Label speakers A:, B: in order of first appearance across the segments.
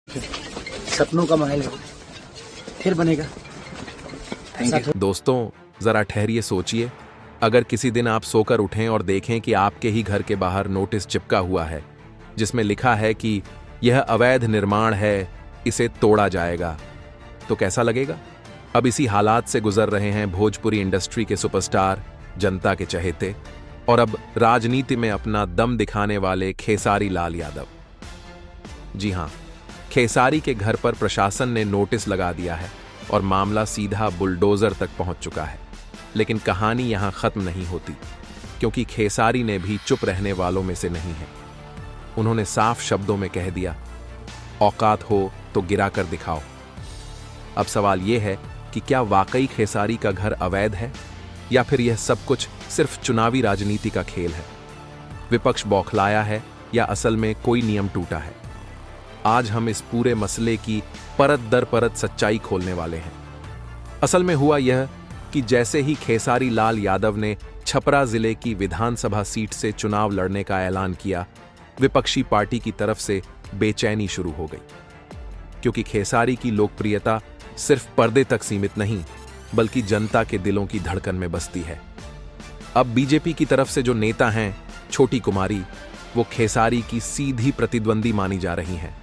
A: सपनों का महल है, फिर बनेगा।
B: दोस्तों जरा ठहरिए, सोचिए। अगर किसी दिन आप सोकर उठें और देखें कि आपके ही घर के बाहर नोटिस चिपका हुआ है जिसमें लिखा है कि यह अवैध निर्माण है, इसे तोड़ा जाएगा, तो कैसा लगेगा? अब इसी हालात से गुजर रहे हैं भोजपुरी इंडस्ट्री के सुपरस्टार, जनता के चहेते और अब राजनीति में अपना दम दिखाने वाले खेसारी लाल यादव। जी हां, खेसारी के घर पर प्रशासन ने नोटिस लगा दिया है और मामला सीधा बुलडोजर तक पहुंच चुका है। लेकिन कहानी यहां खत्म नहीं होती, क्योंकि खेसारी ने भी चुप रहने वालों में से नहीं है। उन्होंने साफ शब्दों में कह दिया, औकात हो तो गिरा कर दिखाओ। अब सवाल यह है कि क्या वाकई खेसारी का घर अवैध है या फिर यह सब कुछ सिर्फ चुनावी राजनीति का खेल है? विपक्ष बौखलाया है या असल में कोई नियम टूटा है? आज हम इस पूरे मसले की परत दर परत सच्चाई खोलने वाले हैं। असल में हुआ यह कि जैसे ही खेसारी लाल यादव ने छपरा जिले की विधानसभा सीट से चुनाव लड़ने का ऐलान किया, विपक्षी पार्टी की तरफ से बेचैनी शुरू हो गई, क्योंकि खेसारी की लोकप्रियता सिर्फ पर्दे तक सीमित नहीं, बल्कि जनता के दिलों की धड़कन में बसती है। अब बीजेपी की तरफ से जो नेता हैं, छोटी कुमारी, वो खेसारी की सीधी प्रतिद्वंदी मानी जा रही हैं।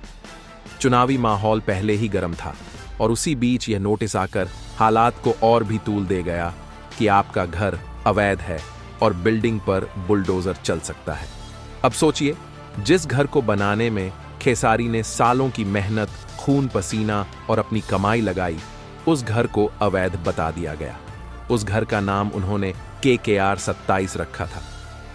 B: चुनावी माहौल पहले ही गर्म था और उसी बीच यह नोटिस आकर हालात को और भी तूल दे गया कि आपका घर अवैध है और बिल्डिंग पर बुलडोजर चल सकता है। अब सोचिए, जिस घर को बनाने में खेसारी ने सालों की मेहनत, खून पसीना और अपनी कमाई लगाई, उस घर को अवैध बता दिया गया। उस घर का नाम उन्होंने KKR 27 रखा था।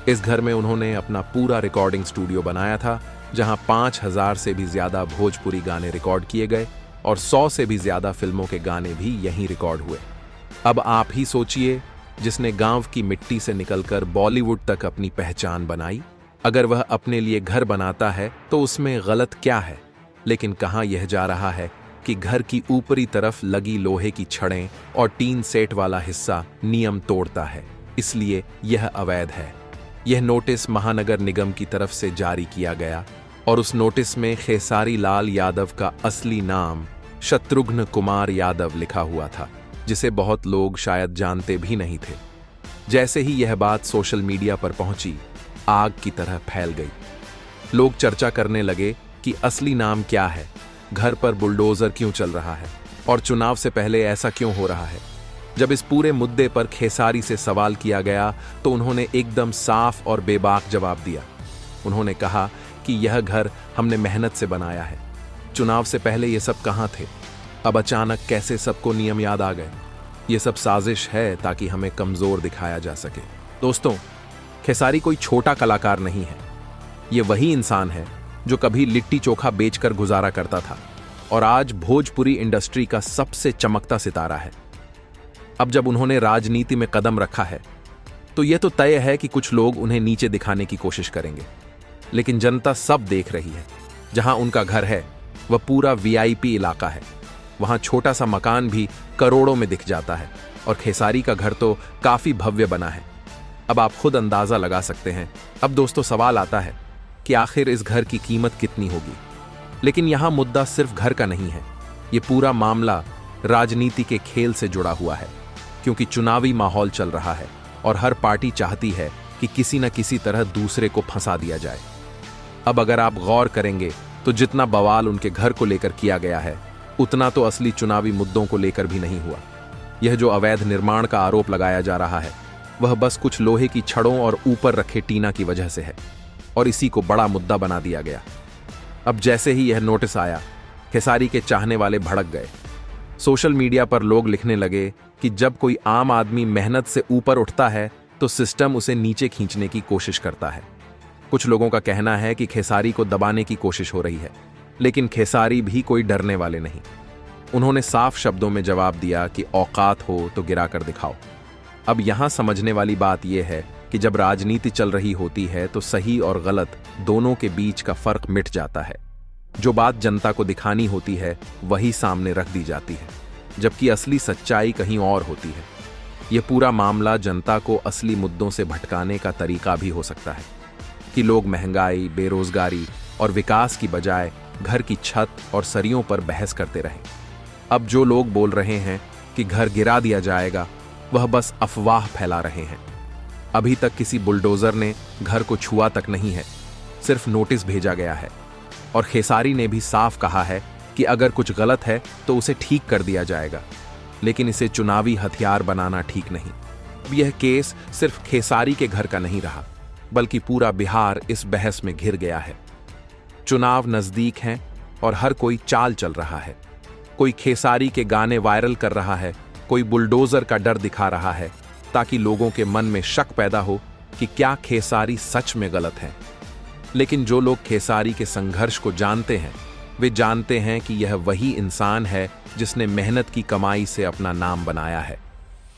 B: इस घर में उन्होंने अपना पूरा रिकॉर्डिंग स्टूडियो बनाया था, जहां 5000 से भी ज्यादा भोजपुरी गाने रिकॉर्ड किए गए और 100 से भी ज्यादा फिल्मों के गाने भी यहीं रिकॉर्ड हुए। अब आप ही सोचिए, जिसने गांव की मिट्टी से निकलकर बॉलीवुड तक अपनी पहचान बनाई, अगर वह अपने लिए घर बनाता है तो उसमें गलत क्या है? लेकिन कहां यह जा रहा है कि घर की ऊपरी तरफ लगी लोहे की छड़ें और टीन सेट वाला हिस्सा नियम तोड़ता है, इसलिए यह अवैध है। यह नोटिस महानगर निगम की तरफ से जारी किया गया और उस नोटिस में खेसारी लाल यादव का असली नाम शत्रुघ्न कुमार यादव लिखा हुआ था, जिसे बहुत लोग शायद जानते भी नहीं थे। जैसे ही यह बात सोशल मीडिया पर पहुंची, आग की तरह फैल गई। लोग चर्चा करने लगे कि असली नाम क्या है, घर पर बुलडोजर क्यों चल रहा है और चुनाव से पहले ऐसा क्यों हो रहा है। जब इस पूरे मुद्दे पर खेसारी से सवाल किया गया तो उन्होंने एकदम साफ और बेबाक जवाब दिया। उन्होंने कहा कि यह घर हमने मेहनत से बनाया है, चुनाव से पहले ये सब कहां थे, अब अचानक कैसे सबको नियम याद आ गए। ये सब साजिश है ताकि हमें कमजोर दिखाया जा सके। दोस्तों, खेसारी कोई छोटा कलाकार नहीं है। ये वही इंसान है जो कभी लिट्टी चोखा बेचकर गुजारा करता था और आज भोजपुरी इंडस्ट्री का सबसे चमकता सितारा है। अब जब उन्होंने राजनीति में कदम रखा है तो यह तो तय है कि कुछ लोग उन्हें नीचे दिखाने की कोशिश करेंगे, लेकिन जनता सब देख रही है। जहां उनका घर है वह पूरा VIP इलाका है। वहां छोटा सा मकान भी करोड़ों में दिख जाता है और खेसारी का घर तो काफी भव्य बना है। अब आप खुद अंदाजा लगा सकते हैं। अब दोस्तों, सवाल आता है कि आखिर इस घर की कीमत कितनी होगी। लेकिन यहां मुद्दा सिर्फ घर का नहीं है, यह पूरा मामला राजनीति के खेल से जुड़ा हुआ है, क्योंकि चुनावी माहौल चल रहा है और हर पार्टी चाहती है कि किसी न किसी तरह दूसरे को फंसा दिया जाए। अब अगर आप गौर करेंगे तो जितना बवाल उनके घर को लेकर किया गया है, उतना तो असली चुनावी मुद्दों को लेकर भी नहीं हुआ। यह जो अवैध निर्माण का आरोप लगाया जा रहा है, वह बस कुछ लोहे की छड़ों और ऊपर रखे टीना की वजह से है और इसी को बड़ा मुद्दा बना दिया गया। अब जैसे ही यह नोटिस आया, खेसारी के चाहने वाले भड़क गए। सोशल मीडिया पर लोग लिखने लगे कि जब कोई आम आदमी मेहनत से ऊपर उठता है तो सिस्टम उसे नीचे खींचने की कोशिश करता है। कुछ लोगों का कहना है कि खेसारी को दबाने की कोशिश हो रही है, लेकिन खेसारी भी कोई डरने वाले नहीं। उन्होंने साफ शब्दों में जवाब दिया कि औकात हो तो गिरा कर दिखाओ। अब यहां समझने वाली बात यह है कि जब राजनीति चल रही होती है तो सही और गलत दोनों के बीच का फर्क मिट जाता है। जो बात जनता को दिखानी होती है वही सामने रख दी जाती है, जबकि असली सच्चाई कहीं और होती है। यह पूरा मामला जनता को असली मुद्दों से भटकाने का तरीका भी हो सकता है कि लोग महंगाई, बेरोजगारी और विकास की बजाय घर की छत और सरियों पर बहस करते रहे। अब जो लोग बोल रहे हैं कि घर गिरा दिया जाएगा, वह बस अफवाह फैला रहे हैं। अभी तक किसी बुलडोजर ने घर को छुआ तक नहीं है, सिर्फ नोटिस भेजा गया है। और खेसारी ने भी साफ कहा है कि अगर कुछ गलत है तो उसे ठीक कर दिया जाएगा, लेकिन इसे चुनावी हथियार बनाना ठीक नहीं। अब यह केस सिर्फ खेसारी के घर का नहीं रहा, बल्कि पूरा बिहार इस बहस में घिर गया है। चुनाव नजदीक हैं और हर कोई चाल चल रहा है। कोई खेसारी के गाने वायरल कर रहा है, कोई बुलडोजर का डर दिखा रहा है, ताकि लोगों के मन में शक पैदा हो कि क्या खेसारी सच में गलत है। लेकिन जो लोग खेसारी के संघर्ष को जानते हैं, वे जानते हैं कि यह वही इंसान है जिसने मेहनत की कमाई से अपना नाम बनाया है,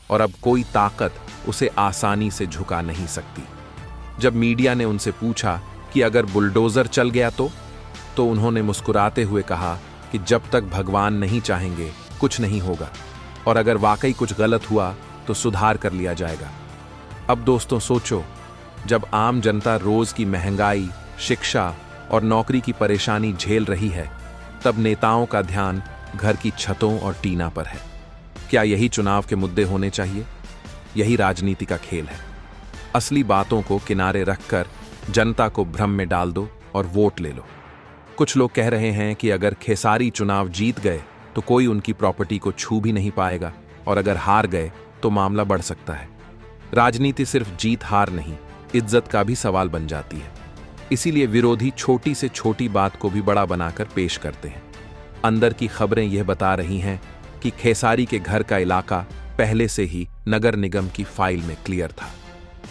B: और अब कोई ताकत उसे आसानी से झुका नहीं सकती। जब मीडिया ने उनसे पूछा कि अगर बुलडोजर चल गया तो उन्होंने मुस्कुराते हुए कहा कि जब तक भगवान नहीं चाहेंगे कुछ नहीं होगा, और अगर वाकई कुछ गलत हुआ तो सुधार कर लिया जाएगा। अब दोस्तों सोचो, जब आम जनता रोज की महंगाई, शिक्षा और नौकरी की परेशानी झेल रही है, तब नेताओं का ध्यान घर की छतों और टीना पर है। क्या यही चुनाव के मुद्दे होने चाहिए? यही राजनीति का खेल है। असली बातों को किनारे रखकर जनता को भ्रम में डाल दो और वोट ले लो। कुछ लोग कह रहे हैं कि अगर खेसारी चुनाव जीत गए तो कोई उनकी प्रॉपर्टी को छू भी नहीं पाएगा, और अगर हार गए तो मामला बढ़ सकता है। राजनीति सिर्फ जीत हार नहीं, इज्जत का भी सवाल बन जाती है। इसीलिए विरोधी छोटी से छोटी बात को भी बड़ा बनाकर पेश करते हैं। अंदर की खबरें यह बता रही हैं कि खेसारी के घर का इलाका पहले से ही नगर निगम की फाइल में क्लियर था,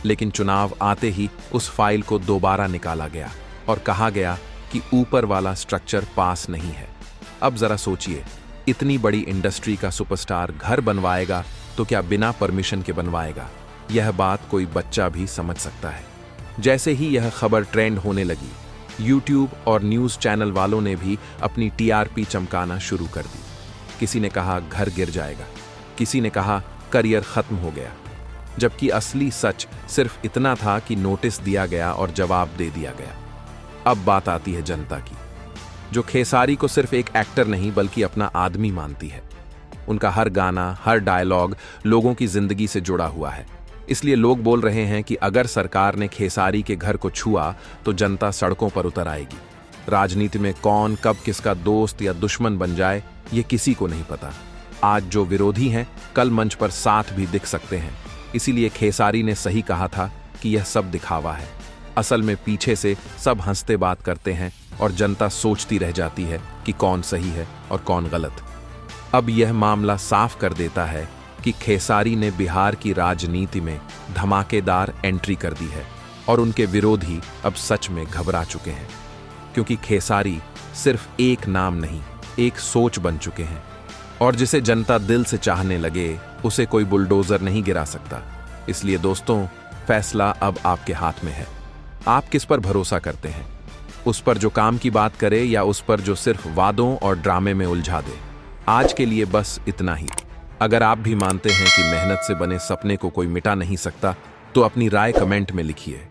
B: लेकिन चुनाव आते ही उस फाइल को दोबारा निकाला गया और कहा गया कि ऊपर वाला स्ट्रक्चर पास नहीं है। अब जरा सोचिए, इतनी बड़ी इंडस्ट्री का सुपरस्टार घर बनवाएगा तो क्या बिना परमिशन के बनवाएगा? यह बात कोई बच्चा भी समझ सकता है। जैसे ही यह खबर ट्रेंड होने लगी, यूट्यूब और न्यूज़ चैनल वालों ने भी अपनी टीआरपी चमकाना शुरू कर दी। किसी ने कहा घर गिर जाएगा, किसी ने कहा करियर खत्म हो गया, जबकि असली सच सिर्फ इतना था कि नोटिस दिया गया और जवाब दे दिया गया। अब बात आती है जनता की, जो खेसारी को सिर्फ एक एक्टर नहीं बल्कि अपना आदमी मानती है। उनका हर गाना, हर डायलॉग लोगों की जिंदगी से जुड़ा हुआ है। इसलिए लोग बोल रहे हैं कि अगर सरकार ने खेसारी के घर को छुआ तो जनता सड़कों पर उतर आएगी। राजनीति में कौन कब किसका दोस्त या दुश्मन बन जाए, ये किसी को नहीं पता। आज जो विरोधी हैं, कल मंच पर साथ भी दिख सकते हैं। इसीलिए खेसारी ने सही कहा था कि यह सब दिखावा है। असल में पीछे से सब हंसते बात करते हैं और जनता सोचती रह जाती है कि कौन सही है और कौन गलत। अब यह मामला साफ कर देता है कि खेसारी ने बिहार की राजनीति में धमाकेदार एंट्री कर दी है, और उनके विरोधी अब सच में घबरा चुके हैं, क्योंकि खेसारी सिर्फ एक नाम नहीं, एक सोच बन चुके हैं। और जिसे जनता दिल से चाहने लगे, उसे कोई बुलडोजर नहीं गिरा सकता। इसलिए दोस्तों, फैसला अब आपके हाथ में है। आप किस पर भरोसा करते हैं? उस पर जो काम की बात करे, या उस पर जो सिर्फ वादों और ड्रामे में उलझा दे? आज के लिए बस इतना ही। अगर आप भी मानते हैं कि मेहनत से बने सपने को कोई मिटा नहीं सकता, तो अपनी राय कमेंट में लिखिए।